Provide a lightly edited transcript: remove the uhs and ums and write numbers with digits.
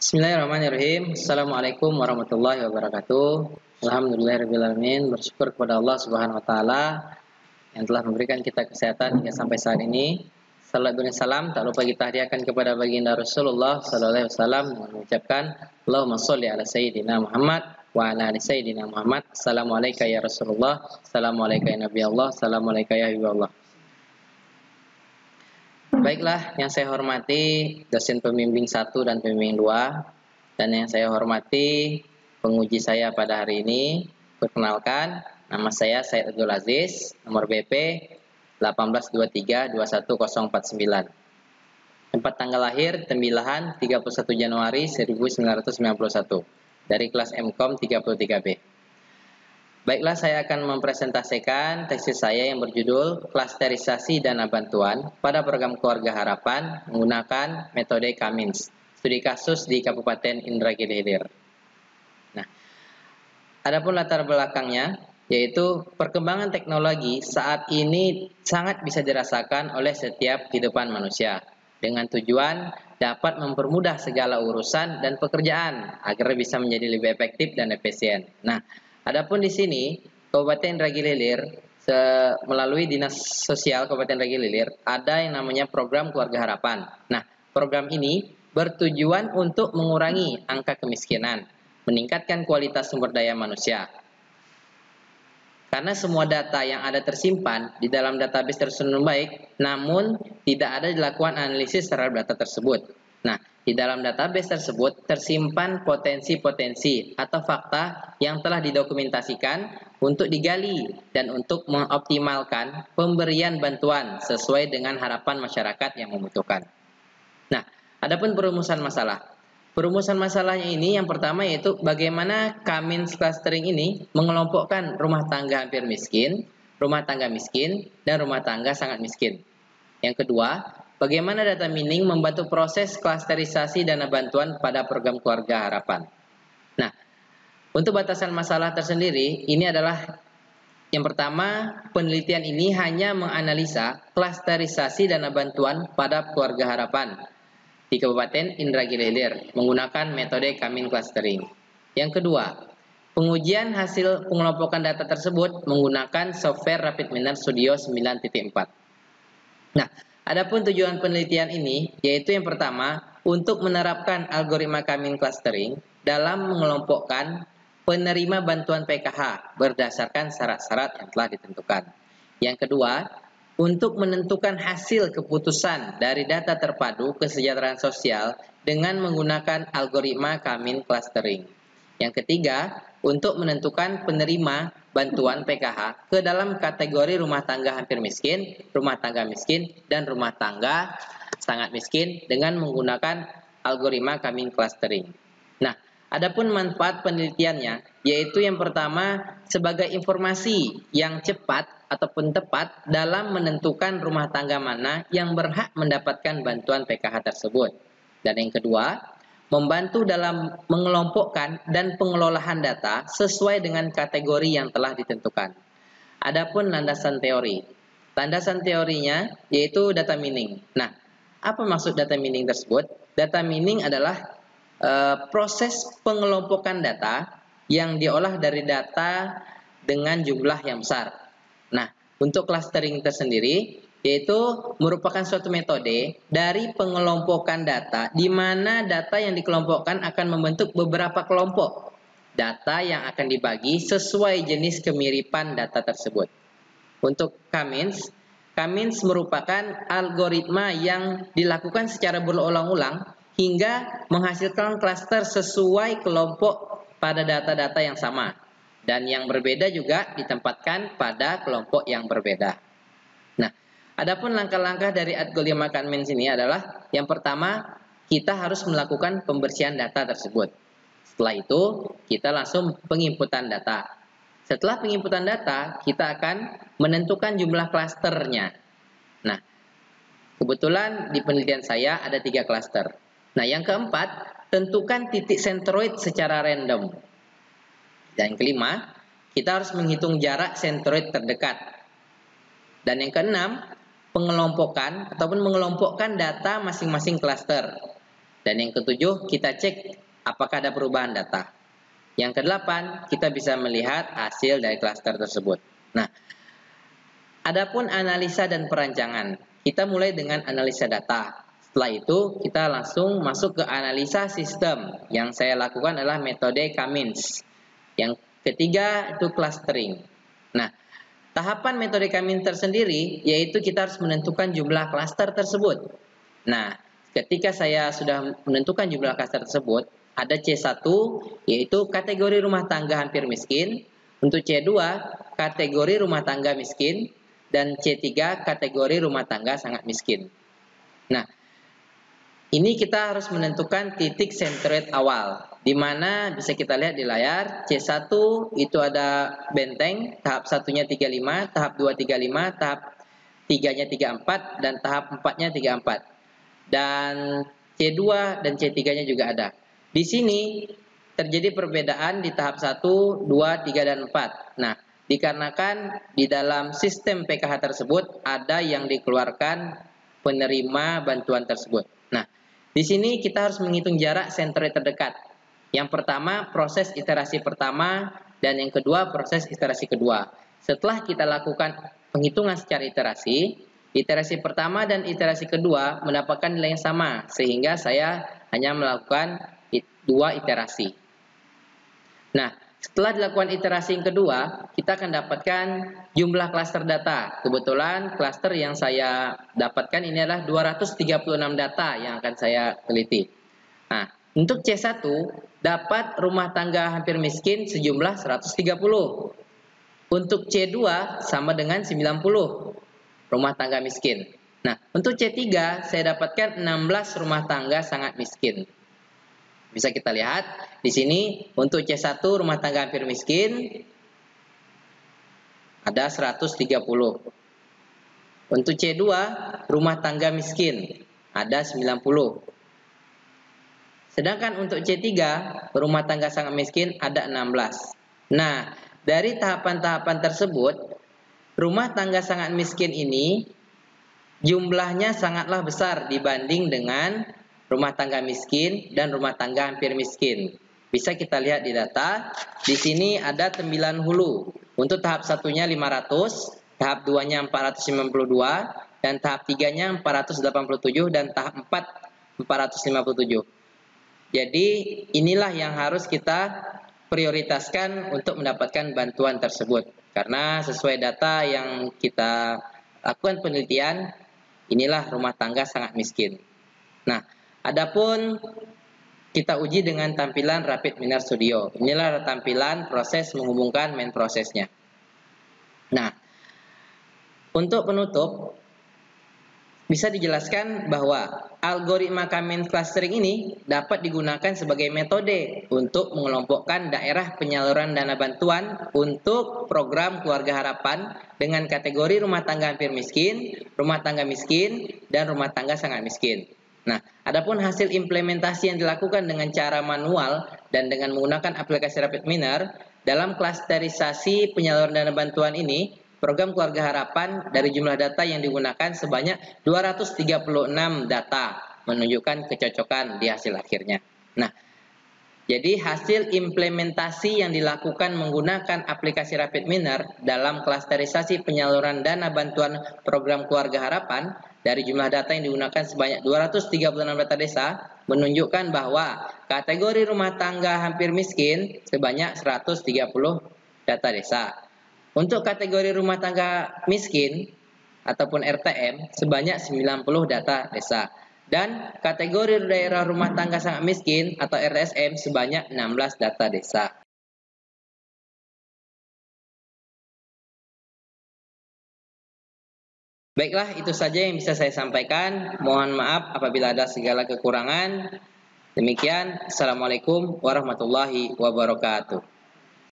Bismillahirrahmanirrahim. Assalamualaikum warahmatullahi wabarakatuh. Alhamdulillahirrahmanirrahim. Bersyukur kepada Allah Subhanahu wa Ta'ala yang telah memberikan kita kesehatan hingga sampai saat ini. Salam dan salam tak lupa kita hadiahkan kepada baginda Rasulullah sallallahu alaihi wasallam dengan mengucapkan Allahumma sholli ala sayyidina Muhammad wa ala ali sayyidina Muhammad. Assalamualaikum ya Rasulullah, assalamualaikum ya Nabi Allah, assalamualaikum ya Habibullah. Baiklah, yang saya hormati dosen pembimbing 1 dan pembimbing 2, dan yang saya hormati penguji saya pada hari ini. Perkenalkan, nama saya Said Abdul Aziz, nomor BP 182321049. Tempat tanggal lahir Tembilahan 31 Januari 1991 dari kelas MKOM 33B. Baiklah, saya akan mempresentasikan tesis saya yang berjudul Klasterisasi Dana Bantuan pada Program Keluarga Harapan menggunakan metode Cummins, studi kasus di Kabupaten Indragiri Hilir. Nah, adapun latar belakangnya yaitu perkembangan teknologi saat ini sangat bisa dirasakan oleh setiap kehidupan manusia dengan tujuan dapat mempermudah segala urusan dan pekerjaan agar bisa menjadi lebih efektif dan efisien. Nah, adapun di sini Kabupaten Indragiri Hilir melalui Dinas Sosial Kabupaten Indragiri Hilir ada yang namanya program Keluarga Harapan. Nah, program ini bertujuan untuk mengurangi angka kemiskinan, meningkatkan kualitas sumber daya manusia. Karena semua data yang ada tersimpan di dalam database tersusun baik, namun tidak ada dilakukan analisis terhadap data tersebut. Nah, di dalam database tersebut tersimpan potensi-potensi atau fakta yang telah didokumentasikan untuk digali dan untuk mengoptimalkan pemberian bantuan sesuai dengan harapan masyarakat yang membutuhkan. Nah, adapun perumusan masalah. Perumusan masalahnya ini yang pertama yaitu bagaimana Cummins clustering ini mengelompokkan rumah tangga hampir miskin, rumah tangga miskin, dan rumah tangga sangat miskin. Yang kedua, bagaimana data mining membantu proses klasterisasi dana bantuan pada program Keluarga Harapan. Nah, untuk batasan masalah tersendiri, ini adalah yang pertama, penelitian ini hanya menganalisa klasterisasi dana bantuan pada Keluarga Harapan di Kabupaten Indragiri Hilir menggunakan metode Cummins clustering. Yang kedua, pengujian hasil pengelompokan data tersebut menggunakan software Rapid Miner Studio 9.4. Nah, adapun tujuan penelitian ini yaitu yang pertama untuk menerapkan algoritma Cummins clustering dalam mengelompokkan penerima bantuan PKH berdasarkan syarat-syarat yang telah ditentukan. Yang kedua, untuk menentukan hasil keputusan dari data terpadu kesejahteraan sosial dengan menggunakan algoritma Cummins clustering. Yang ketiga, untuk menentukan penerima bantuan PKH ke dalam kategori rumah tangga hampir miskin, rumah tangga miskin, dan rumah tangga sangat miskin dengan menggunakan algoritma Cummins clustering. Nah, adapun manfaat penelitiannya yaitu yang pertama sebagai informasi yang cepat ataupun tepat dalam menentukan rumah tangga mana yang berhak mendapatkan bantuan PKH tersebut. Dan yang kedua, membantu dalam mengelompokkan dan pengelolaan data sesuai dengan kategori yang telah ditentukan. Adapun landasan teori. Landasan teorinya yaitu data mining. Nah, apa maksud data mining tersebut? Data mining adalah proses pengelompokan data yang diolah dari data dengan jumlah yang besar. Nah, untuk clustering tersendiri yaitu merupakan suatu metode dari pengelompokan data di mana data yang dikelompokkan akan membentuk beberapa kelompok data yang akan dibagi sesuai jenis kemiripan data tersebut. Untuk Cummins merupakan algoritma yang dilakukan secara berulang-ulang hingga menghasilkan klaster sesuai kelompok pada data-data yang sama. Dan yang berbeda juga ditempatkan pada kelompok yang berbeda. Nah, adapun langkah-langkah dari algoritma Cummins ini adalah yang pertama, kita harus melakukan pembersihan data tersebut. Setelah itu, kita langsung penginputan data. Setelah penginputan data, kita akan menentukan jumlah klasternya. Nah, kebetulan di penelitian saya ada 3 klaster. Nah, yang keempat, tentukan titik sentroid secara random. Dan yang kelima, kita harus menghitung jarak sentroid terdekat. Dan yang keenam, pengelompokan ataupun mengelompokkan data masing-masing klaster. Dan yang ketujuh, kita cek apakah ada perubahan data. Yang kedelapan, kita bisa melihat hasil dari klaster tersebut. Nah, adapun analisa dan perancangan, kita mulai dengan analisa data. Setelah itu, kita langsung masuk ke analisa sistem. Yang saya lakukan adalah metode Cummins. Yang ketiga, itu clustering. Nah, tahapan metode Cummins tersendiri, yaitu kita harus menentukan jumlah klaster tersebut. Nah, ketika saya sudah menentukan jumlah klaster tersebut, ada C1, yaitu kategori rumah tangga hampir miskin. Untuk C2, kategori rumah tangga miskin. Dan C3, kategori rumah tangga sangat miskin. Nah, ini kita harus menentukan titik centroid awal, di mana bisa kita lihat di layar, C1 itu ada benteng, tahap 1-nya 35, tahap 2 35, tahap 3-nya 34, dan tahap 4-nya 34. Dan C2 dan C3-nya juga ada. Di sini terjadi perbedaan di tahap 1, 2, 3, dan 4. Nah, dikarenakan di dalam sistem PKH tersebut ada yang dikeluarkan penerima bantuan tersebut. Nah, di sini kita harus menghitung jarak centroid terdekat. Yang pertama, proses iterasi pertama, dan yang kedua, proses iterasi kedua. Setelah kita lakukan penghitungan secara iterasi pertama dan iterasi kedua mendapatkan nilai yang sama, sehingga saya hanya melakukan 2 iterasi. Nah, setelah dilakukan iterasi yang kedua, kita akan dapatkan jumlah klaster data. Kebetulan klaster yang saya dapatkan ini adalah 236 data yang akan saya teliti. Nah, untuk C1 dapat rumah tangga hampir miskin sejumlah 130. Untuk C2 sama dengan 90 rumah tangga miskin. Nah, untuk C3 saya dapatkan 16 rumah tangga sangat miskin. Bisa kita lihat di sini untuk C1 rumah tangga hampir miskin ada 130. Untuk C2 rumah tangga miskin ada 90. Sedangkan untuk C3 rumah tangga sangat miskin ada 16. Nah, dari tahapan-tahapan tersebut, rumah tangga sangat miskin ini jumlahnya sangatlah besar dibanding dengan rumah tangga miskin dan rumah tangga hampir miskin. Bisa kita lihat di data, di sini ada 9 hulu. Untuk tahap 1-nya 500, tahap 2-nya 492, dan tahap 3-nya 487, dan tahap 4 457. Jadi inilah yang harus kita prioritaskan untuk mendapatkan bantuan tersebut. Karena sesuai data yang kita lakukan penelitian, inilah rumah tangga sangat miskin. Nah, adapun kita uji dengan tampilan Rapid Miner Studio. Inilah tampilan proses menghubungkan main prosesnya. Nah, untuk penutup, bisa dijelaskan bahwa algoritma Cummins clustering ini dapat digunakan sebagai metode untuk mengelompokkan daerah penyaluran dana bantuan untuk program Keluarga Harapan dengan kategori rumah tangga hampir miskin, rumah tangga miskin, dan rumah tangga sangat miskin. Nah, adapun hasil implementasi yang dilakukan dengan cara manual dan dengan menggunakan aplikasi Rapid Miner dalam klasterisasi penyaluran dana bantuan ini, program Keluarga Harapan dari jumlah data yang digunakan sebanyak 236 data menunjukkan kecocokan di hasil akhirnya. Nah, jadi hasil implementasi yang dilakukan menggunakan aplikasi Rapid Miner dalam klasterisasi penyaluran dana bantuan program Keluarga Harapan dari jumlah data yang digunakan sebanyak 236 data desa menunjukkan bahwa kategori rumah tangga hampir miskin sebanyak 130 data desa. Untuk kategori rumah tangga miskin ataupun RTM sebanyak 90 data desa. Dan kategori daerah rumah tangga sangat miskin atau RSM sebanyak 16 data desa. Baiklah, itu saja yang bisa saya sampaikan. Mohon maaf apabila ada segala kekurangan. Demikian, Assalamualaikum warahmatullahi wabarakatuh.